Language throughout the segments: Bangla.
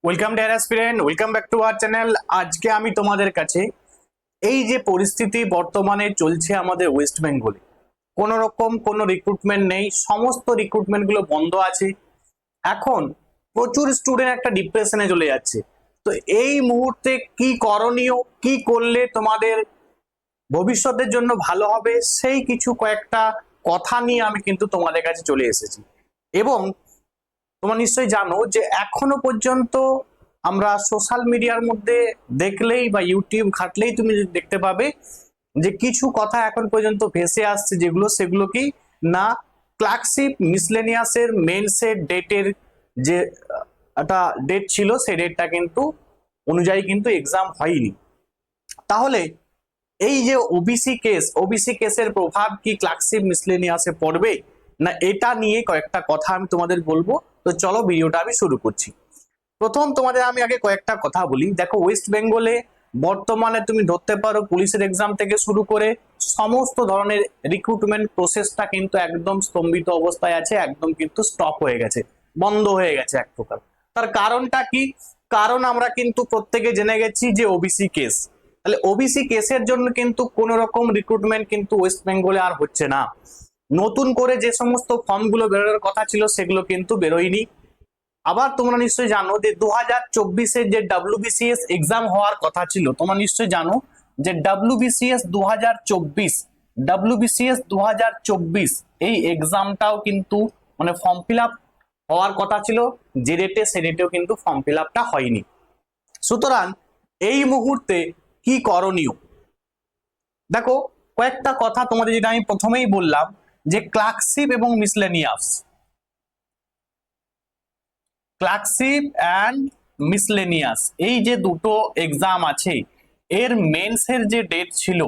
Welcome deer aspirant, welcome back to our channel. আজকে আমি তোমাদের কাছে এই যে পরিস্থিতি বর্তমানে চলছে আমাদের ওয়েস্ট বেঙ্গলে, কোনো রকম কোনো রিক্রুটমেন্ট নেই, সমস্ত রিক্রুটমেন্ট গুলো বন্ধ আছে। এখন প্রচুর স্টুডেন্ট একটা ডিপ্রেশনে চলে যাচ্ছে। তো এই মুহূর্তে কি করণীয়, কি করলে তোমাদের ভবিষ্যতের জন্য ভালো হবে, সেই কিছু কয়েকটা কথা নিয়ে আমি কিন্তু তোমাদের কাছে চলে এসেছি। এবং তোমরা নিশ্চয়ই জানো যে এখনো পর্যন্ত আমরা সোশ্যাল মিডিয়ার মধ্যে দেখলেই বা ইউটিউব ঘাটলেই তুমি দেখতে পাবে যে কিছু কথা এখন পর্যন্ত ভেসে আসছে, সেগুলো কি না, ক্লার্কশিপ মিসলেনিয়াসের মেন্সের ডেটের যে একটা ডেট ছিল, সেই ডেটটা কিন্তু অনুযায়ী কিন্তু এক্সাম হয়নি। তাহলে এই যে ওবিসি কেসের প্রভাব কি ক্লার্কশিপ মিসলেনিয়াসে পড়বে না, এটা নিয়ে কয়েকটা কথা আমি তোমাদের বলবো। তো চলো ভিডিওটা আমি শুরু করছি। প্রথম তোমাদের আমি আগে কয়েকটা কথা বলি। দেখো, ওয়েস্ট বেঙ্গলে বর্তমানে তুমি ধরতে পারো পুলিশের এক্সাম থেকে শুরু করে সমস্ত ধরনের রিক্রুটমেন্ট প্রসেসটা কিন্তু একদম স্তম্ভিত অবস্থায় আছে, একদম কিন্তু স্টপ হয়ে গেছে, বন্ধ হয়ে গেছে এক প্রকার। তার কারণটা কি? কারণ আমরা কিন্তু প্রত্যেকে জেনে গেছি যে ওবিসি কেস। তাহলে ওবিসি কেসের জন্য কিন্তু কোনো রকম রিক্রুটমেন্ট কিন্তু ওয়েস্ট বেঙ্গলে আর হচ্ছে না। নতুন করে যে সমস্ত ফর্মগুলো বেরোনোর কথা ছিল সেগুলো কিন্তু বেরোয়নি। আবার তোমরা নিশ্চয়ই জানো যে 2024-এর যে ডাব্লিউবিসিএস এক্সাম হওয়ার কথা ছিল, তোমরা নিশ্চয়ই জানো যে ডাব্লিউবিসিএস 2024 এই এক্সামটাও কিন্তু মানে ফর্ম ফিল আপ হওয়ার কথা ছিল, যে ডেটে সে ডেটেও কিন্তু ফর্ম ফিল আপটা হয়নি। সুতরাং এই মুহূর্তে কি করণীয়? দেখো, কয়েকটা কথা তোমাদের যেটা আমি প্রথমেই বললাম যে ক্লার্কশিপ অ্যান্ড মিসলেনিয়াস এই যে দুটো এক্সাম আছে, এর মেন্সের যে ডেট ছিল,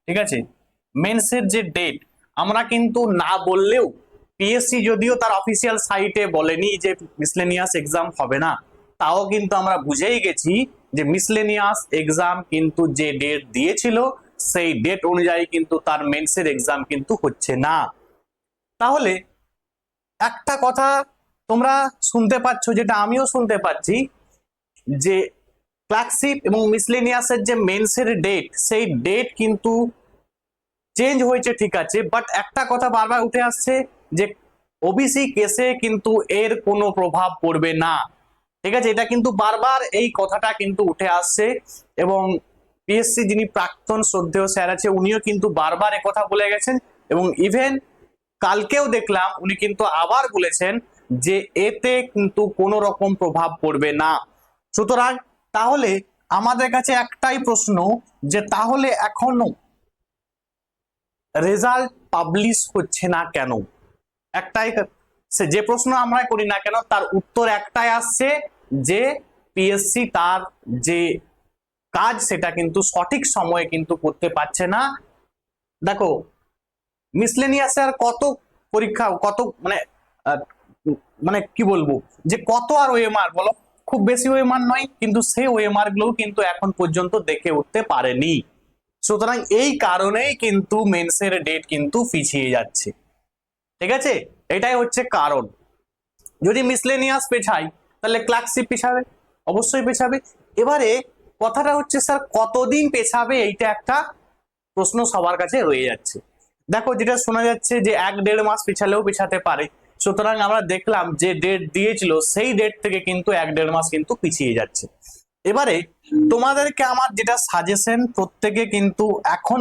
ঠিক আছে, মেন্সের যে ডেট আমরা কিন্তু না বললেও পিএসসি যদিও তার অফিসিয়াল সাইটে বলেনি যে মিসলেনিয়াস এক্সাম হবে না, তাও কিন্তু আমরা বুঝেই গেছি যে মিসলেনিয়াস এক্সাম কিন্তু যে ডেট দিয়েছিল সেই ডেট অনুযায়ী কিন্তু তার মেন্সের এক্সাম কিন্তু হচ্ছে না। তাহলে একটা কথা তোমরা শুনতে পাচ্ছ, যেটা আমিও শুনতে পাচ্ছি, যে ক্লার্কশিপ এবং মিসলেনিয়াসের যে মেন্সের ডেট, সেই ডেট কিন্তু চেঞ্জ হয়েছে, ঠিক আছে, বাট একটা কথা বারবার উঠে আসছে যে ওবিসি কেসে কিন্তু এর কোনো প্রভাব পড়বে না। ঠিক আছে, এটা কিন্তু বারবার এই কথাটা কিন্তু উঠে আসছে। এবং পিএসসি যিনি প্রাক্তন শ্রদ্ধেয় স্যার আছে, উনিও কিন্তু বারবার কথা বলে গেছেন। এবং ইভেন কালকেও দেখলাম উনি কিন্তু আবার বলেছেন যে এতে কিন্তু কোনো রকম প্রভাব পড়বে না। সুতরাং তাহলে আমাদের কাছে একটাই প্রশ্ন, যে তাহলে এখনো রেজাল্ট পাবলিশ হচ্ছে না কেন? একটাই, যে প্রশ্ন আমরা করি না কেন, তার উত্তর একটাই আসছে যে পিএসসি তার যে কাজ সেটা কিন্তু সঠিক সময়ে কিন্তু করতে পারছে না। দেখো, মিসলেনিয়াসের কত পরীক্ষা, কত মানে মানে কি বলবো, যে কত আর ওএমআর বলো, খুব বেশি ওএমআর নয়, কিন্তু সেই ওএমআর গুলো কিন্তু এখন পর্যন্ত দেখে উঠতে পারেনি। সুতরাং এই কারণেই কিন্তু মেন্সের ডেট কিন্তু পিছিয়ে যাচ্ছে। ঠিক আছে, এটাই হচ্ছে কারণ। যদি মিসলেনিয়াস পেছাই তাহলে ক্লার্কশিপ পেছাবে, অবশ্যই পেছাবে। এবারে কথাটা হচ্ছে স্যার কতদিন পেছাবে, এইটা একটা প্রশ্ন সবার কাছে রয়ে যাচ্ছে। দেখো, যেটা শোনা যাচ্ছে যে 1-1.5 মাস পেছালেও পেছাতে পারে। সুতরাং আমরা দেখলাম যে ডেট দিয়েছিল সেই ডেট থেকে কিন্তু 1-1.5 মাস কিন্তু পিছিয়ে যাচ্ছে। এবারে তোমাদেরকে আমার যেটা সাজেশন, প্রত্যেকে কিন্তু এখন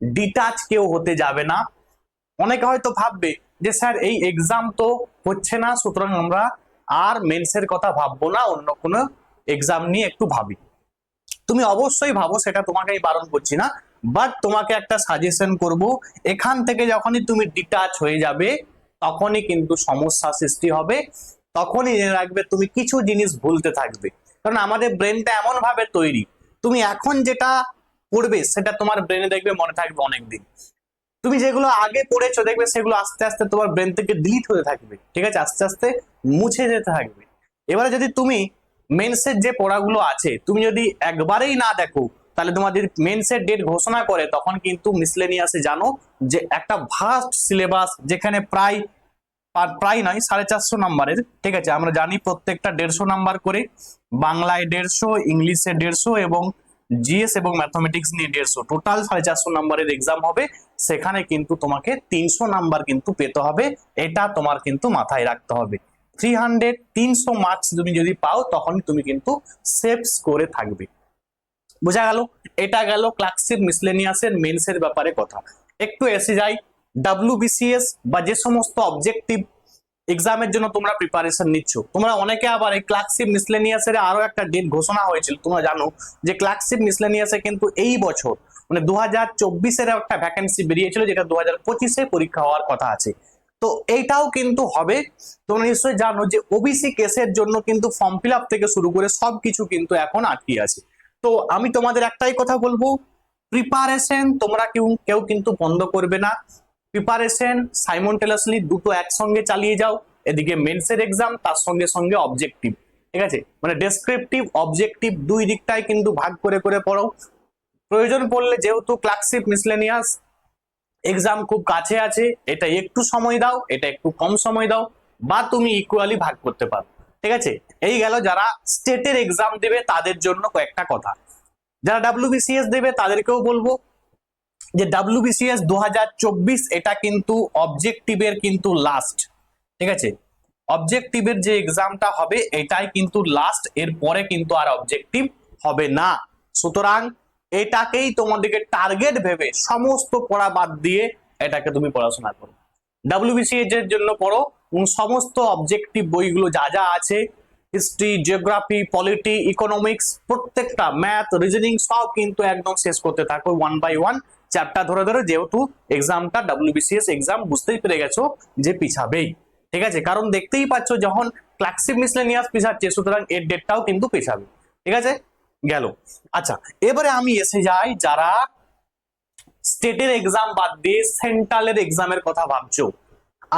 ডিটাচ কেউ হতে যাবে না। অনেকে হয়তো ভাববে যে স্যার এই এক্সাম তো হচ্ছে না, সুতরাং আমরা আর মেন্সের কথা ভাববো না, অন্য কোনো এক্সাম নিয়ে একটু ভাবি। তুমি অবশ্যই ভাবো, সেটা তোমাকে আমি বারণ করছি না, বাট তোমাকে একটা সাজেশন করব, এখান থেকে যখনই তুমি ডিটাচ হয়ে যাবে তখনই কিন্তু সমস্যা সৃষ্টি হবে। তখনই জেনে রাখবে তুমি কিছু জিনিস ভুলতে থাকবে, কারণ আমাদের ব্রেনটা এমন ভাবে তৈরি, তুমি এখন যেটা পড়বে সেটা তোমার ব্রেনে দেখবে মনে থাকবে অনেকদিন। তুমি যেগুলো আগে পড়েছো দেখবে সেগুলো আস্তে আস্তে তোমার ব্রেন থেকে ডিলিট হতে থাকবে, ঠিক আছে, আস্তে আস্তে মুছে যেতে থাকবে। এবারে যদি তুমি মেন্সের যে পড়াগুলো আছে তুমি যদি একবারেই না দেখো, তাহলে তোমার যদি মেন্সের ডেট ঘোষণা করে তখন কিন্তু মিসলেনিয়াসে জানো যে একটা ভাস্ট সিলেবাস, যেখানে প্রায় প্রায় নয় 450 নাম্বারের, ঠিক আছে। আমরা জানি প্রত্যেকটা 150 নাম্বার করে, বাংলায় 150, ইংলিশে 150 এবং জিএস এবং ম্যাথমেটিক্স নিয়ে 150, টোটাল 450 নাম্বারের এক্সাম হবে। সেখানে কিন্তু তোমাকে 300 নাম্বার কিন্তু পেতে হবে, এটা তোমার কিন্তু মাথায় রাখতে হবে। 300 মার্কস তুমি যদি পাও তখন তুমি কিন্তু সেফ স্কোরে থাকবে। বোঝা গেল? এটা গেল ক্লার্কশিপ মিসলেনিয়াসের মেন্সের ব্যাপারে কথা। একটু এসে যাই ডাব্লিউবিসিএস বা যে সমস্ত অবজেক্টিভ এক্সামের জন্য তোমরা প্রিপারেশন নিচ্ছ। তোমরা অনেকে আবার এই ক্লার্কশিপ মিসলেনিয়াসের আরো একটা ডেট ঘোষণা হয়েছিল, তোমরা জানো যে ক্লার্কশিপ মিসলেনিয়াসে কিন্তু এই বছর মানে 2024-এর একটা ভ্যাকেন্সি বেরিয়েছিল, যেটা 2025-এ পরীক্ষা হওয়ার কথা আছে। তো এইটাও কিন্তু হবে। তোমরা নিশ্চয়ই জানো যে ওবিসি কেসের জন্য কিন্তু ফর্ম ফিল আপ থেকে শুরু করে সবকিছু কিন্তু এখন আটকে আছে। তো আমি তোমাদের একটাই কথা বলবো, প্রিপারেশন তোমরা কেউ কিন্তু বন্ধ করবে না। প্রিপারেশন সাইমনটেনিয়াসলি দুটো একসঙ্গে চালিয়ে যাও। এদিকে মেন্সের এক্সাম, তার সঙ্গে সঙ্গে অবজেক্টিভ, ঠিক আছে, মানে ডেসক্রিপটিভ অবজেক্টিভ দুই দিকটাই কিন্তু ভাগ করে করে পড়ো। প্রয়োজন পড়লে যেহেতু ক্লার্কশিপ মিসলেনিয়াস এক্সাম খুব কাছে আছে, এটা একটু সময় দাও, এটা একটু কম সময় দাও, বা তুমি ইকুয়ালি ভাগ করতে পারো, ঠিক আছে। এই গেল যারা স্টেটের এক্সাম দেবে তাদের জন্য কয়েকটা কথা। যারা ডাব্লিউবিসিএস দেবে তাদেরকেও বলবো যে ডাব্লিউবিসিএস 2024 এটা কিন্তু অবজেক্টিভের কিন্তু লাস্ট, ঠিক আছে। অবজেক্টিভের যে এক্সামটা হবে এটাই কিন্তু লাস্ট, এর পরে কিন্তু আর অবজেক্টিভ হবে না। সুতরাং এটাকেই তোমাদেরকে টার্গেট ভেবে সমস্ত পড়া বাদ দিয়ে এটাকে তুমি পড়াশোনা করো। ডাব্লিউবিসিএস এর জন্য পড়ো সমস্ত অবজেক্টিভ বইগুলো যা যা আছে, হিস্ট্রি, জিওগ্রাফি, পলিটি, ইকোনমিক্স, প্রত্যেকটা ম্যাথ, রিজনিং সব কিন্তু একদম শেষ করতে থাকো 1 বাই 1 চ্যাপ্টার ধরে ধরে, যেহেতু এক্সামটা ডাব্লিউবিসিএস এক্সাম বুঝতেই পেরে গেছো যে পিছাবেই, ঠিক আছে। কারণ দেখতেই পাচ্ছ যখন ক্লার্কশিপ মিসলেনিয়াস পিছাচ্ছে, সুতরাং এর ডেটটাও কিন্তু পিছাবে, ঠিক আছে। গেল। আচ্ছা, এবারে আমি এসে যাই যারা স্টেটের এক্সাম বাদ দিয়ে সেন্ট্রালের এক্সামের কথা ভাবছো,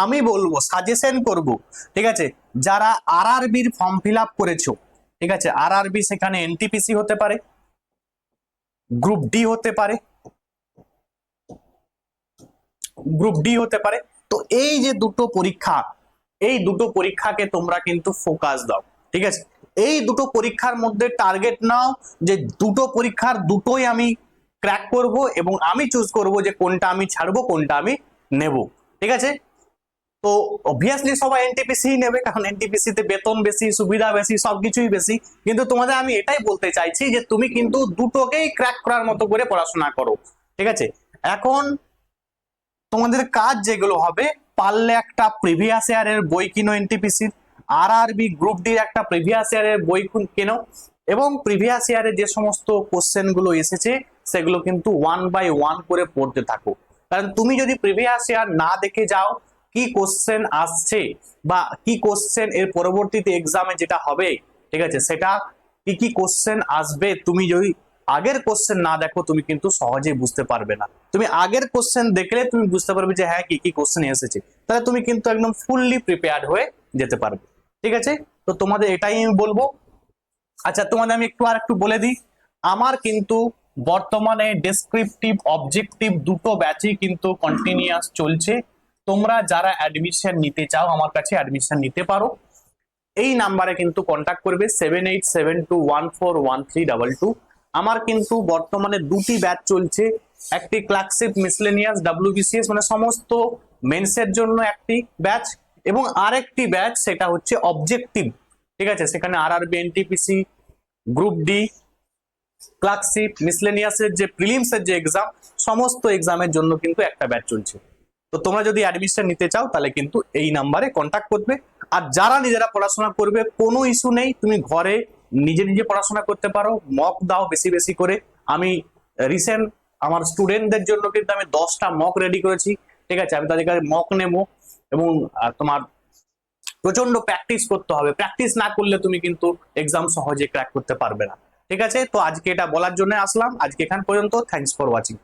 আমি বলবো সাজেশন করব, ঠিক আছে, যারা আরআরবির ফর্ম ফিল আপ করেছো, ঠিক আছে, আরআরবি সেখানে এনটিপিসি হতে পারে, গ্রুপ ডি হতে পারে, গ্রুপ ডি হতে পারে। তো এই যে দুটো পরীক্ষা, এই দুটো পরীক্ষাকে তোমরা কিন্তু ফোকাস দাও, ঠিক আছে। এই দুটো পরীক্ষার মধ্যে টার্গেট নাও যে দুটো পরীক্ষার দুটোই আমি ক্র্যাক করব এবং আমি চুজ করব যে কোনটা আমি ছাড়বো, কোনটা আমি নেব, ঠিক আছে। তো অবভিয়াসলি সবাই এনটিপিসি নেবে, কারণ এনটিপিসি তে বেতন বেশি, সুবিধা বেশি, সবকিছুই বেশি। কিন্তু তোমাদের আমি এটাই বলতে চাইছি যে তুমি কিন্তু দুটোকেই ক্র্যাক করার মতো করে পড়াশোনা করো, ঠিক আছে। এখন তোমাদের কাজ যেগুলো হবে, পারলে একটা প্রিভিয়াস ইয়ারের বই কিনো এনটিপিসির, আরআরবি গ্রুপ ডি একটা প্রিভিয়াস ইয়ারের বই কেনো, এবং প্রিভিয়াস ইয়ারে যে সমস্ত কোশ্চেন গুলো এসেছে সেগুলো কিন্তু 1 বাই 1 করে পড়তে থাকো। কারণ তুমি যদি প্রিভিয়াস ইয়ার না দেখে যাও কি কোশ্চেন আসছে বা কি কোশ্চেন এর পরবর্তীতে এক্সামে যেটা হবে, ঠিক আছে, সেটা কি কি কোশ্চেন আসবে, তুমি যদি আগের কোশ্চেন না দেখো তুমি কিন্তু সহজেই বুঝতে পারবে না। তুমি আগের কোশ্চেন দেখলে তুমি বুঝতে পারবে যে হ্যাঁ কি কি কোশ্চেন এসেছে, তাহলে তুমি কিন্তু একদম ফুললি প্রিপেয়ার্ড হয়ে যেতে পারবে, ঠিক আছে। তো তোমাদের এটাই আমি বলবো। আচ্ছা, তোমাদের আমি একটু বলে দিই, আমার কিন্তু বর্তমানে ডেসক্রিপটিভ অবজেক্টিভ দুটো ব্যাচই কিন্তু কন্টিনিউয়াস চলছে। তোমরা যারা অ্যাডমিশন নিতে চাও আমার কাছে অ্যাডমিশন নিতে পারো। এই নাম্বারে কিন্তু কন্ট্যাক্ট করবে 7872141322। আমার কিন্তু বর্তমানে দুটি ব্যাচ চলছে, একটি ক্লার্কশিপ মিসলেনিয়াস ডাব্লিউবিসিএস মানে সমস্ত মেন্সের জন্য একটি ব্যাচ, এবং আরেকটি ব্যাচ সেটা হচ্ছে অবজেক্টিভ, ঠিক আছে। সেখানে RRB, NTPC, group D, clerkship মিসলেনিয়াসের যে প্রিলিমসের যে এক্সাম, সমস্ত এক্সামের জন্য কিন্তু একটা ব্যাচ চলছে। তো তোমরা যদি অ্যাডমিশন নিতে চাও তাহলে কিন্তু এই নাম্বারে কন্ট্যাক্ট করবে। আর যারা নিজেরা পড়াশোনা করবে কোনো ইস্যু নেই, তুমি ঘরে নিজে নিজে পড়াশোনা করতে পারো, মক দাও বেশি বেশি করে। আমি রিসেন্ট আমার স্টুডেন্টদের জন্য কিন্তু আমি 10টা মক রেডি করেছি, ঠিক আছে। আমি তাদের কাছে মক নেবো এবং তোমার প্রচন্ড প্র্যাকটিস করতে হবে, প্র্যাকটিস না করলে তুমি কিন্তু এক্সাম সহজে ক্র্যাক করতে পারবে না, ঠিক আছে। তো আজকে এটা বলার জন্য আসলাম, আজকে এখান পর্যন্ত। Thanks for watching.